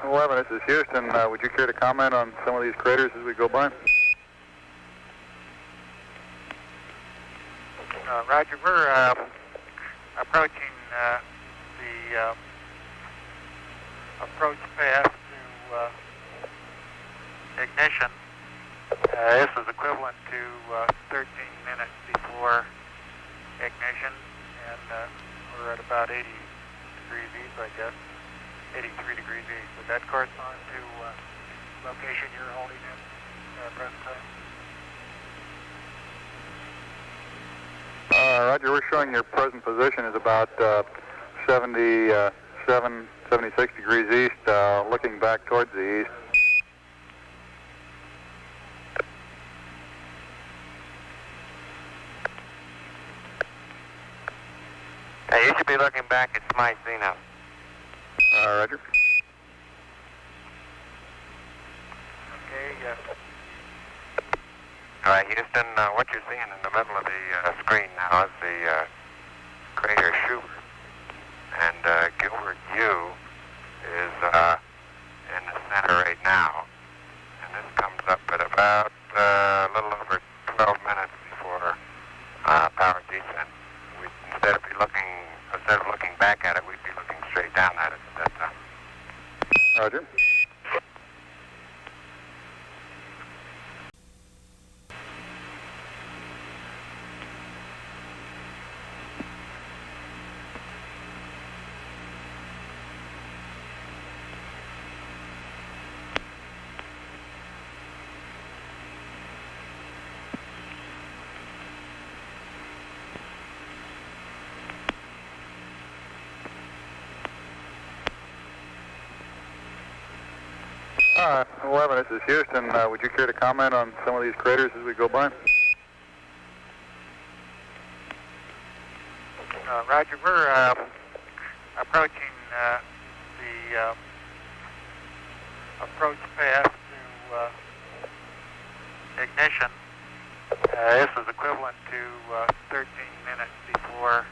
11, this is Houston. Would you care to comment on some of these craters as we go by? Roger, we're approaching the approach path to ignition. This is equivalent to 13 minutes before ignition, and we're at about 80 degrees east, I guess, 83 degrees east. Would that correspond to location you're holding in present time? Roger, we're showing your present position is about 76 degrees east, looking back towards the east. You should be looking back at my Zeno. Roger. Okay, yes. All right, Houston, what you're seeing in the middle of the screen now is the crater Schubert, and Gilbert U is in the center right now, and this comes up at about a little over 12 minutes before power descent. Instead of looking back at it, we'd be looking straight down at it at that time. Roger. All right, 11, this is Houston. Would you care to comment on some of these craters as we go by? Roger, we're approaching the approach path to ignition. This is equivalent to 13 minutes before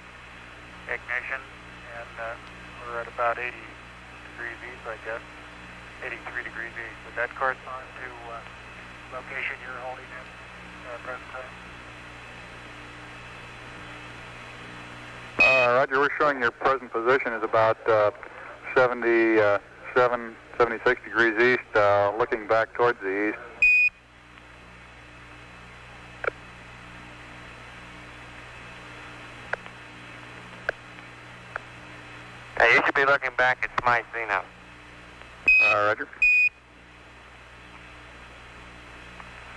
ignition, and we're at about 80 degrees east, I guess, 83 degrees east. Would that correspond to location you're holding in present time? Roger, we're showing your present position is about 76 degrees east, looking back towards the east. You should be looking back at my Zeno. Roger.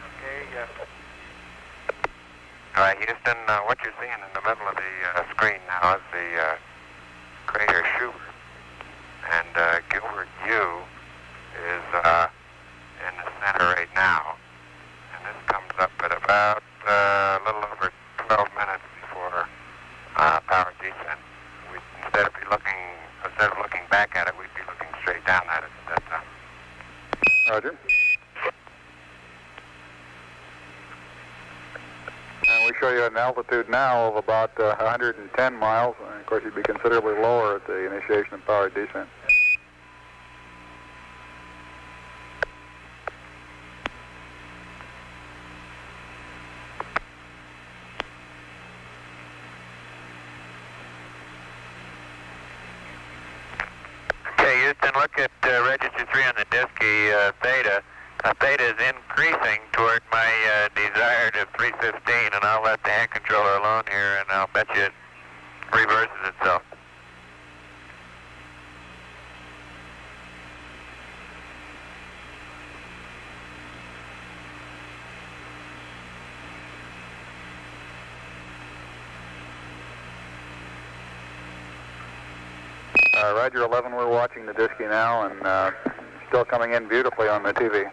Okay, yes. All right, Houston, what you're seeing in the middle of the screen now is the crater Schubert, and Gilbert U is in the center right now, and this comes up at about a little over 12 minutes before power descent. Instead of looking back at it, we'd be looking straight down at it at that time. Roger. And we show you an altitude now of about 110 miles, and of course you'd be considerably lower at the initiation of power descent. Okay, Houston, look at register 3 on the Disky theta. Theta is increasing toward my desired of 315, and I'll let the hand controller alone here, and I'll bet you it reverses itself. Roger 11, we're watching the Disky now, and still coming in beautifully on the TV.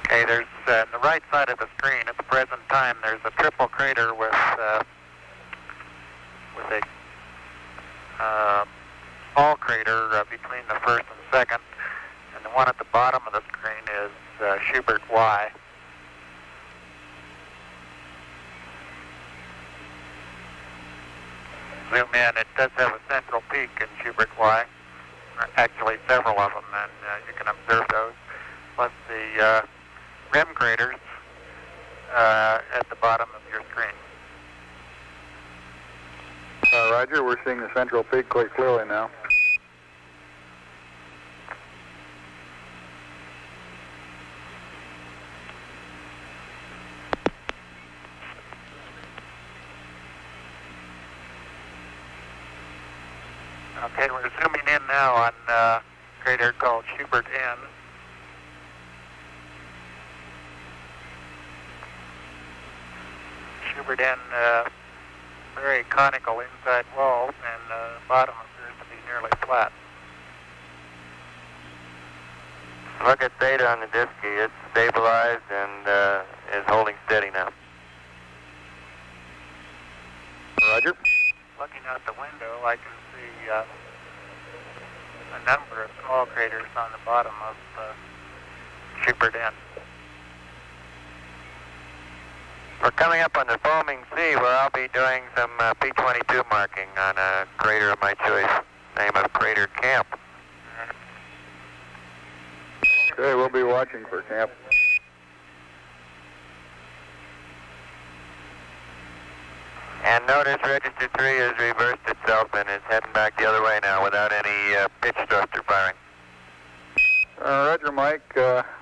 Okay, there's on the right side of the screen at the present time, there's a triple crater with a small crater between the first and second, and the one at the bottom of the screen is Schubert Y. zoom in, it does have a central peak in Schubert Y. Actually, several of them, and you can observe those. Plus the rim craters at the bottom of your screen. Roger, we're seeing the central peak quite clearly now. Okay, we're zooming in now on a crater called Schubert N. Schubert N, very conical inside walls, and the bottom appears to be nearly flat. Look at data on the disk key. It's stabilized and is holding steady now. Roger. Looking out the window, I can see a number of small craters on the bottom of Schubert N. We're coming up on the foaming sea where I'll be doing some P-22 marking on a crater of my choice, name of Crater Camp. Okay, we'll be watching for camp. And notice Register 3 has reversed itself and is heading back the other way now without any pitch thruster firing. Roger, Mike.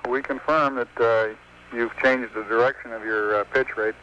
We confirm that you've changed the direction of your pitch rate.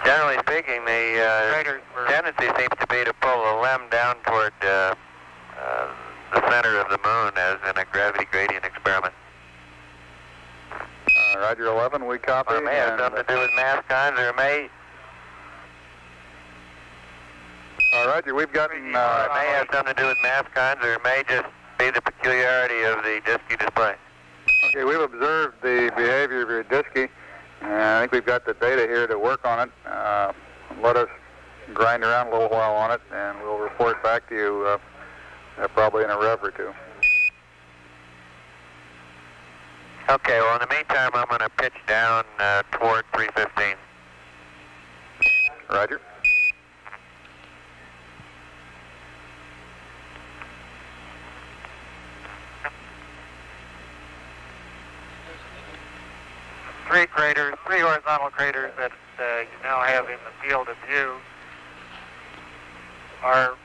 Generally speaking, the tendency seems to be to pull the LEM down toward the center of the moon as in a gravity gradient experiment. Roger 11, we copy. Well, it may have something to do with mass cons, or it may... Roger, we've gotten... it may have something to do with mass cons, or it may just be the peculiarity of the disky display. Okay, we've observed the behavior of your disky, and I think we've got the data here to work on it. Let us grind around a little while on it, and we'll report back to you probably in a rev or two. Okay, well, in the meantime, I'm going to pitch down toward 315. Roger. Three horizontal craters that you now have in the field of view are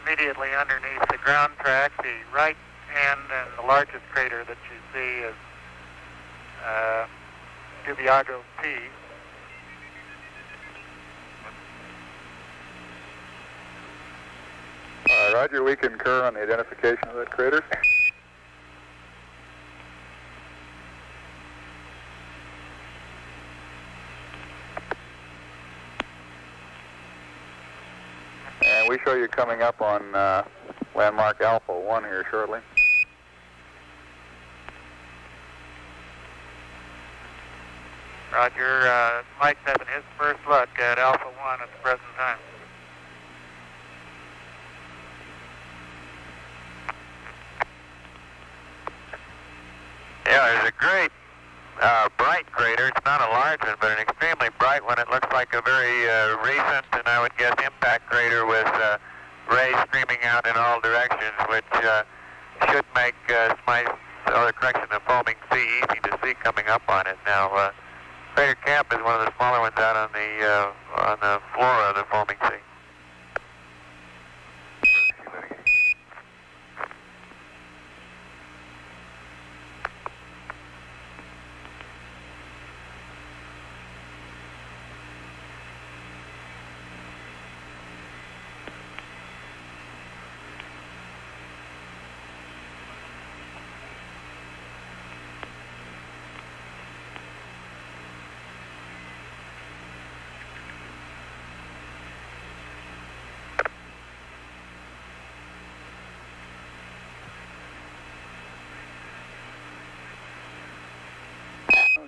immediately underneath the ground track. The right hand and the largest crater that you see is Dubiago P. Roger, we concur on the identification of that crater. And we show you coming up on landmark Alpha 1 here shortly. Roger, Mike's having his first look at Alpha 1 at the present time. Yeah, there's a great bright crater. It's not a large one, but an extremely bright one. It looks like a very recent, and I would guess, impact crater with rays streaming out in all directions, which should make the foaming sea easy to see coming up on it. Now, Crater Camp is one of the smaller ones out on the floor of the foaming sea.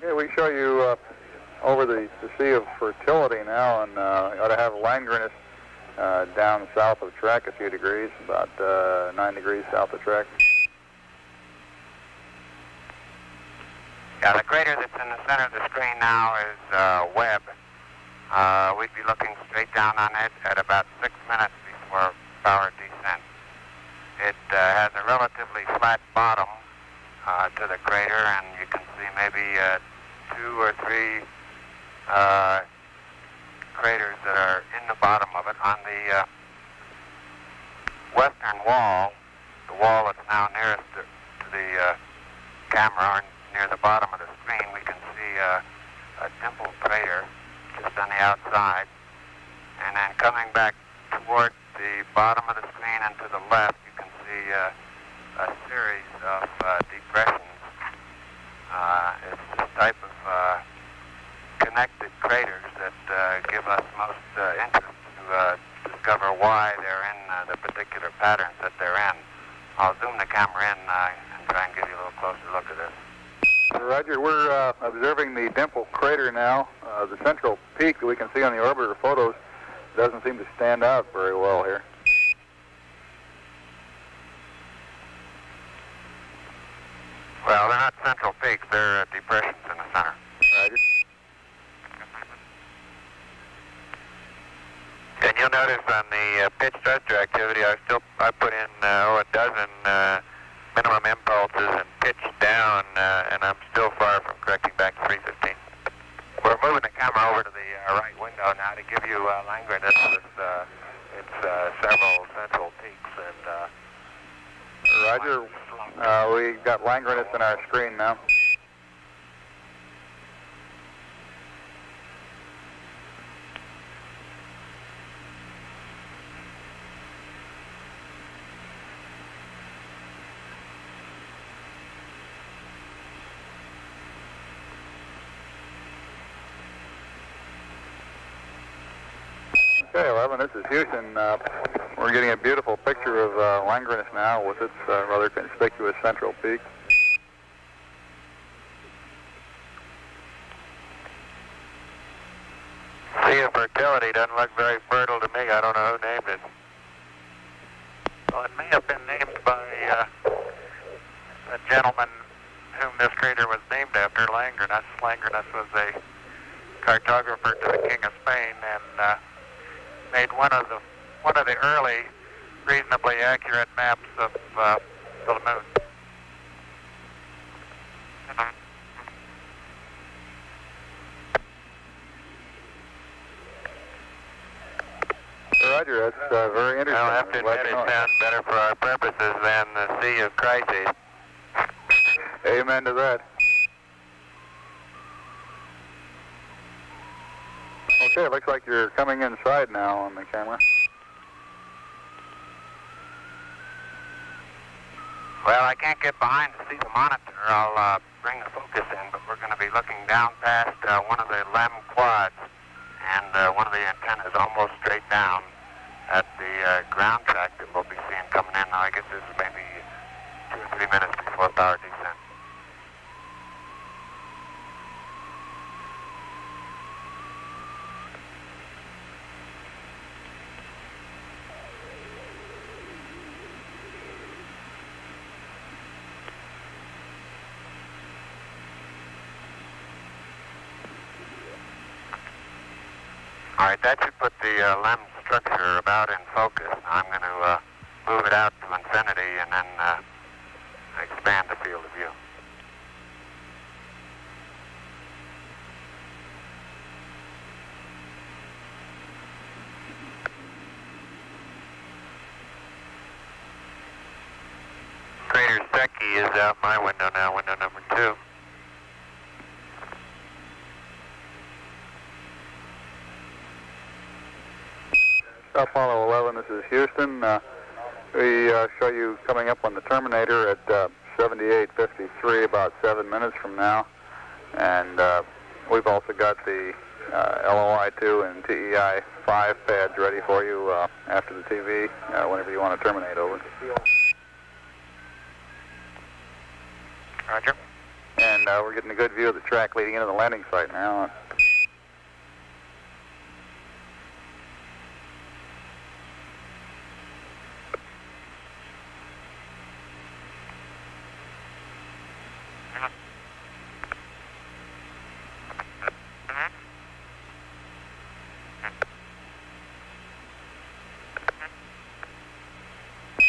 Okay, we show you over the Sea of Fertility now, and ought to have Langrenus down south of track a few degrees, about 9 degrees south of track. Yeah, the crater that's in the center of the screen now is Webb. We'd be looking straight down on it at about 6 minutes before power descent. It has a relatively flat bottom to the crater, and you can see maybe 2 or 3 craters that are in the bottom of it. On the western wall, the wall that's now nearest to the camera, or near the bottom of the screen, we can see a dimpled crater just on the outside. And then coming back toward the bottom of the screen and to the left, you can see a series of depressions. It's this type of connected craters that give us most interest to discover why they're in the particular patterns that they're in. I'll zoom the camera in and try and give you a little closer look at this. Roger, we're observing the dimple crater now. The central peak that we can see on the orbiter photos doesn't seem to stand out very well here. Well, they're not central peaks, they're depressions in the center. Roger. And you'll notice on the pitch thruster activity, I put in a dozen minimum impulses and pitch down, and I'm still far from correcting back to 315. We're moving the camera over to the right window now to give you Langrenus with its several central peaks. And Roger, we got Langrenus in our screen now. Okay, 11, this is Houston. We're getting a beautiful picture of Langrenus now with its rather conspicuous central peak. Sea of Fertility doesn't look very fertile to me. I don't know who named it. Well, it may have been named by a gentleman whom this crater was named after, Langrenus. Langrenus was a cartographer to the King of Spain and made one of the early reasonably accurate maps of the moon. Roger, that's very interesting. I'll have to admit it sounds better for our purposes than the Sea of Crises. Amen to that. Okay, it looks like you're coming inside now on the camera. Well, I can't get behind to see the monitor. I'll bring the focus in, but we're going to be looking down past one of the LEM quads, and one of the antennas almost straight down at the ground track that we'll be seeing coming in. Now, I guess this is maybe 2 or 3 minutes before power descent. All right, that should put the LEM structure about in focus. Now I'm going to move it out to infinity and then expand the field of view. Crater Secchi is out my window now, window number 2. Apollo 11, this is Houston. We show you coming up on the Terminator at 78:53, about 7 minutes from now. And we've also got the LOI-2 and TEI-5 pads ready for you after the TV, whenever you want to terminate over. Roger. And and we're getting a good view of the track leading into the landing site now.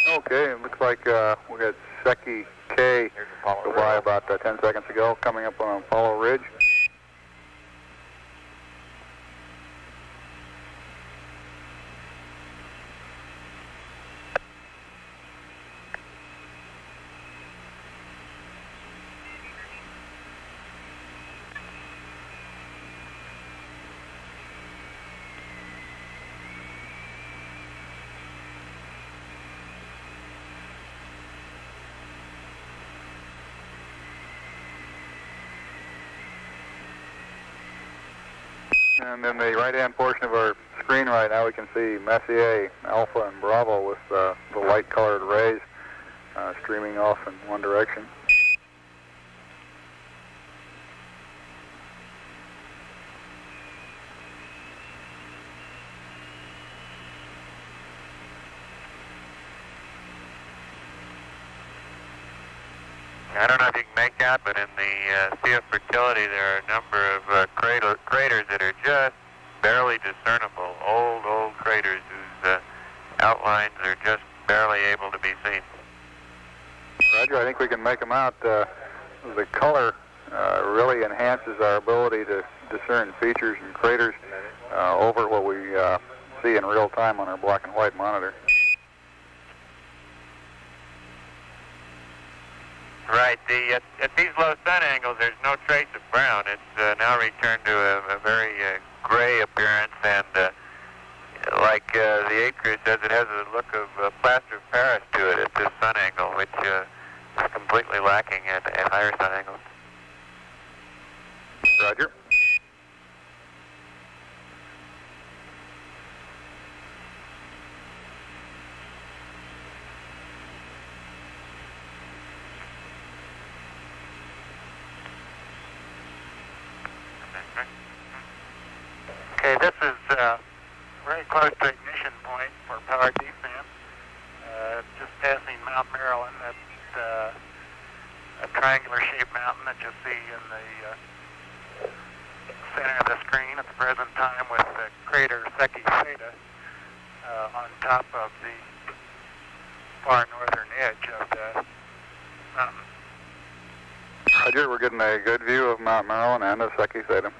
Okay, it looks like we got Seki K go by about 10 seconds ago, coming up on Apollo Ridge. And in the right-hand portion of our screen right now, we can see Messier, Alpha, and Bravo with the light-colored rays streaming off in one direction. I don't know if you can make out, but in the Sea of Fertility, there are a number of craters that are just barely discernible. Old craters whose outlines are just barely able to be seen. Roger, I think we can make them out. The color really enhances our ability to discern features and craters over what we see in real time on our black and white monitor. Right. At these low sun angles, there's no trace of brown. It's now returned to a very gray appearance, and like the 8 crew says, it has a look of plaster of Paris to it at this sun angle, which is completely lacking at higher sun angles. Roger. Okay, this is very close to ignition point for power descent. Just passing Mount Maryland, that's a triangular-shaped mountain that you see in the center of the screen at the present time, with the crater Seki Theta on top of the far northern edge of the mountain. Roger, we're getting a good view of Mount Maryland and of Seki Theta.